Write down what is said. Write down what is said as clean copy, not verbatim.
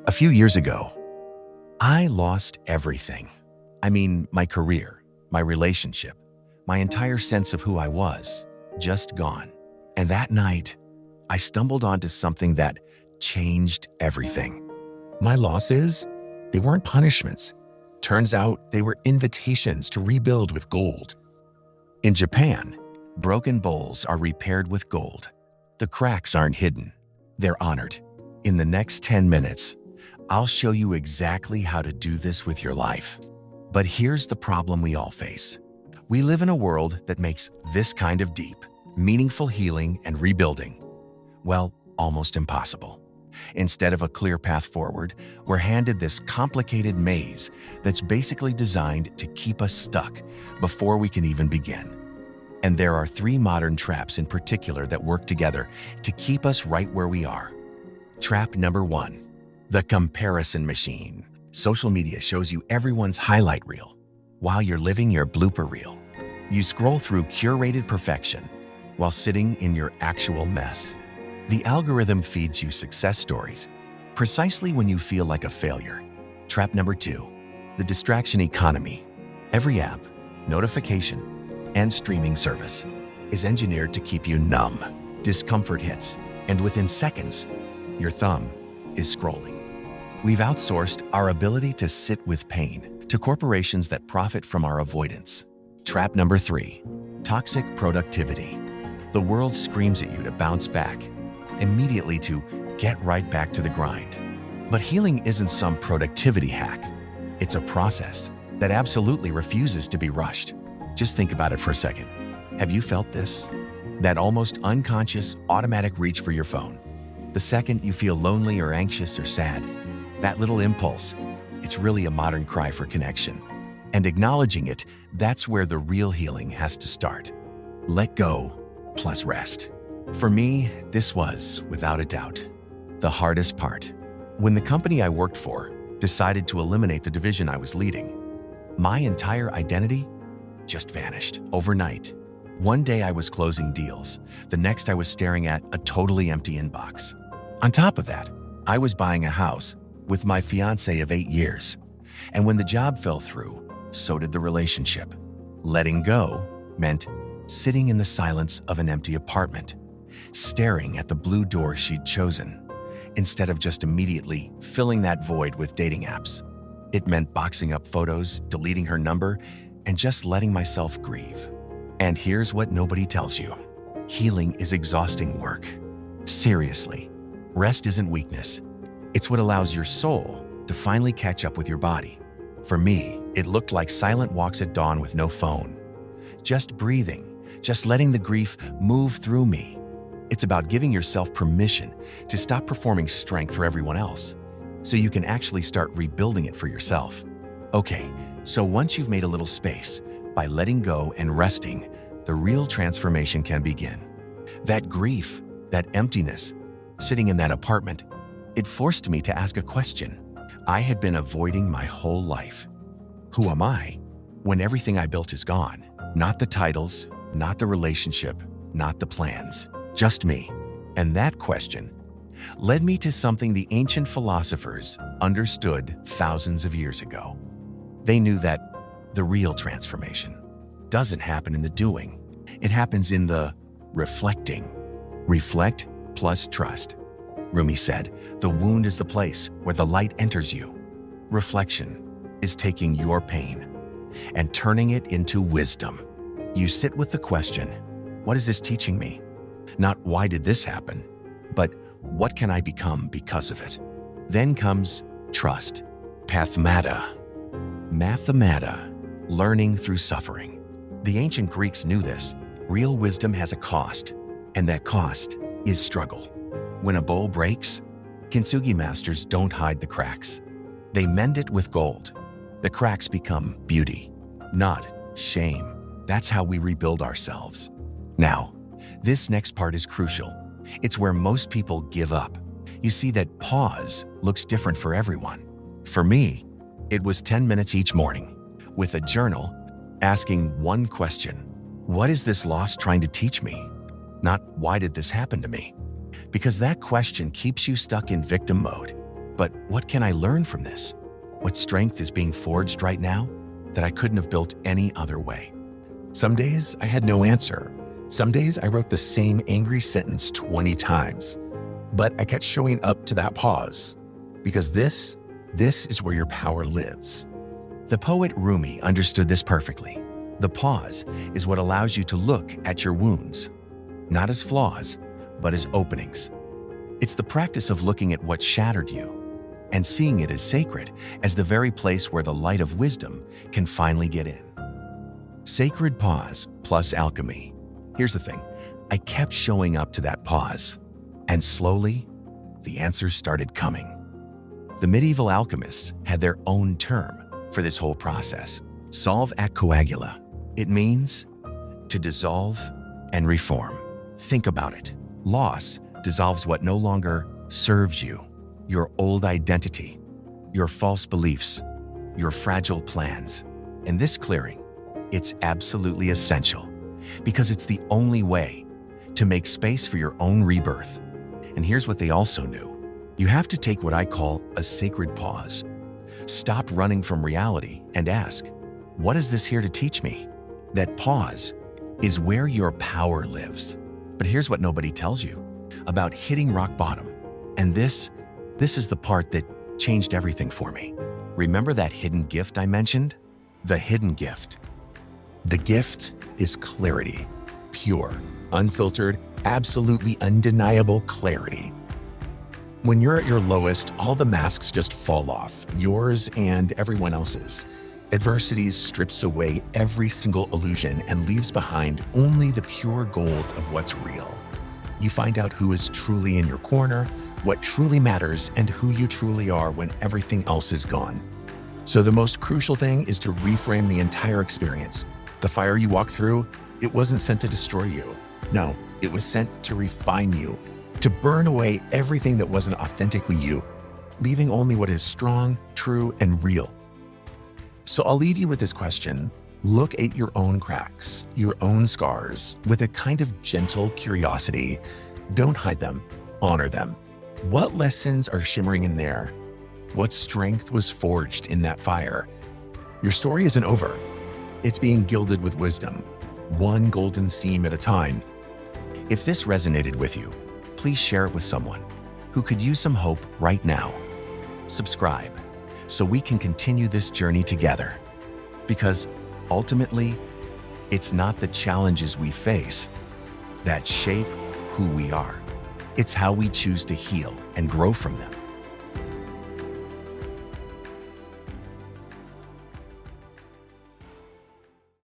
A few years ago, I lost everything. I mean, my career, my relationship, my entire sense of who I was, just gone. And that night, I stumbled onto something that changed everything. My losses, they weren't punishments. Turns out they were invitations to rebuild with gold. In Japan, broken bowls are repaired with gold. The cracks aren't hidden, they're honored. In the next 10 minutes, I'll show you exactly how to do this with your life. But here's the problem we all face. We live in a world that makes this kind of deep, meaningful healing and rebuilding, well, almost impossible. Instead of a clear path forward, we're handed this complicated maze that's basically designed to keep us stuck before we can even begin. And there are 3 modern traps in particular that work together to keep us right where we are. Trap number 1, the comparison machine. Social media shows you everyone's highlight reel while you're living your blooper reel. You scroll through curated perfection while sitting in your actual mess. The algorithm feeds you success stories precisely when you feel like a failure. Trap number 2, the distraction economy. Every app, notification, and streaming service is engineered to keep you numb. Discomfort hits, and within seconds, your thumb is scrolling. We've outsourced our ability to sit with pain to corporations that profit from our avoidance. Trap number 3, toxic productivity. The world screams at you to bounce back, immediately to get right back to the grind. But healing isn't some productivity hack. It's a process that absolutely refuses to be rushed. Just think about it for a second. Have you felt this? That almost unconscious automatic reach for your phone. The second you feel lonely or anxious or sad, that little impulse, it's really a modern cry for connection. And acknowledging it, that's where the real healing has to start. Let go plus rest. For me, this was, without a doubt, the hardest part. When the company I worked for decided to eliminate the division I was leading, my entire identity just vanished overnight. One day I was closing deals. The next I was staring at a totally empty inbox. On top of that, I was buying a house with my fiancé of 8 years. And when the job fell through, so did the relationship. Letting go meant sitting in the silence of an empty apartment, staring at the blue door she'd chosen, instead of just immediately filling that void with dating apps. It meant boxing up photos, deleting her number, and just letting myself grieve. And here's what nobody tells you. Healing is exhausting work. Seriously, rest isn't weakness. It's what allows your soul to finally catch up with your body. For me, it looked like silent walks at dawn with no phone. Just breathing, just letting the grief move through me. It's about giving yourself permission to stop performing strength for everyone else, so you can actually start rebuilding it for yourself. Okay, so once you've made a little space, by letting go and resting, the real transformation can begin. That grief, that emptiness, sitting in that apartment, it forced me to ask a question I had been avoiding my whole life. Who am I when everything I built is gone? Not the titles, not the relationship, not the plans, just me. And that question led me to something the ancient philosophers understood thousands of years ago. They knew that the real transformation doesn't happen in the doing. It happens in the reflecting. Reflect plus trust. Rumi said, the wound is the place where the light enters you. Reflection is taking your pain and turning it into wisdom. You sit with the question, what is this teaching me? Not why did this happen, but what can I become because of it? Then comes trust. Pathmata. Mathemata. Learning through suffering. The ancient Greeks knew this. Real wisdom has a cost, and that cost is struggle. When a bowl breaks, Kintsugi masters don't hide the cracks. They mend it with gold. The cracks become beauty, not shame. That's how we rebuild ourselves. Now, this next part is crucial. It's where most people give up. You see that pause looks different for everyone. For me, it was 10 minutes each morning, with a journal, asking one question. What is this loss trying to teach me? Not why did this happen to me? Because that question keeps you stuck in victim mode. But what can I learn from this? What strength is being forged right now that I couldn't have built any other way? Some days I had no answer. Some days I wrote the same angry sentence 20 times. But I kept showing up to that pause, because this is where your power lives. The poet Rumi understood this perfectly. The pause is what allows you to look at your wounds, not as flaws, but as openings. It's the practice of looking at what shattered you and seeing it as sacred, as the very place where the light of wisdom can finally get in. Sacred pause plus alchemy. Here's the thing, I kept showing up to that pause, and slowly, the answers started coming. The medieval alchemists had their own term for this whole process, solve ac coagula. It means to dissolve and reform. Think about it. Loss dissolves what no longer serves you, your old identity, your false beliefs, your fragile plans. In this clearing, it's absolutely essential because it's the only way to make space for your own rebirth. And here's what they also knew. You have to take what I call a sacred pause. Stop running from reality and ask, what is this here to teach me? That pause is where your power lives. But here's what nobody tells you about hitting rock bottom. And this is the part that changed everything for me. Remember that hidden gift I mentioned? The hidden gift. The gift is clarity, pure, unfiltered, absolutely undeniable clarity. When you're at your lowest, all the masks just fall off, yours and everyone else's. Adversity strips away every single illusion and leaves behind only the pure gold of what's real. You find out who is truly in your corner, what truly matters, and who you truly are when everything else is gone. So the most crucial thing is to reframe the entire experience. The fire you walk through, it wasn't sent to destroy you. No, it was sent to refine you, to burn away everything that wasn't authentically you, leaving only what is strong, true, and real. So I'll leave you with this question. Look at your own cracks, your own scars, with a kind of gentle curiosity. Don't hide them, honor them. What lessons are shimmering in there? What strength was forged in that fire? Your story isn't over. It's being gilded with wisdom, one golden seam at a time. If this resonated with you, please share it with someone who could use some hope right now. Subscribe so we can continue this journey together. Because ultimately, it's not the challenges we face that shape who we are. It's how we choose to heal and grow from them.